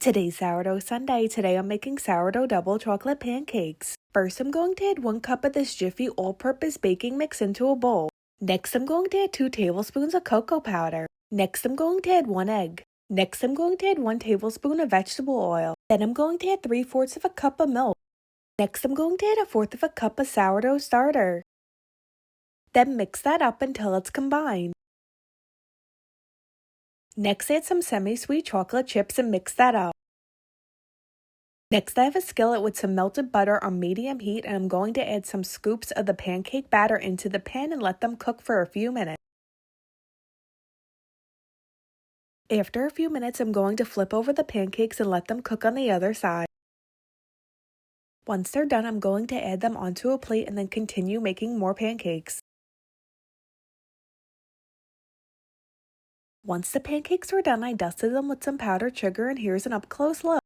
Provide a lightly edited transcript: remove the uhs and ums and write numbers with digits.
Today's Sourdough Sunday. Today I'm making sourdough double chocolate pancakes. First I'm going to add 1 cup of this Jiffy all-purpose baking mix into a bowl. Next I'm going to add 2 tablespoons of cocoa powder. Next I'm going to add 1 egg. Next I'm going to add 1 tablespoon of vegetable oil. Then I'm going to add 3/4 of a cup of milk. Next I'm going to add 1/4 of a cup of sourdough starter. Then mix that up until it's combined. Next add some semi-sweet chocolate chips and mix that up. Next I have a skillet with some melted butter on medium heat, and I'm going to add some scoops of the pancake batter into the pan and let them cook for a few minutes. After a few minutes I'm going to flip over the pancakes and let them cook on the other side. Once they're done I'm going to add them onto a plate and then continue making more pancakes. Once the pancakes were done I dusted them with some powdered sugar, and here's an up-close look.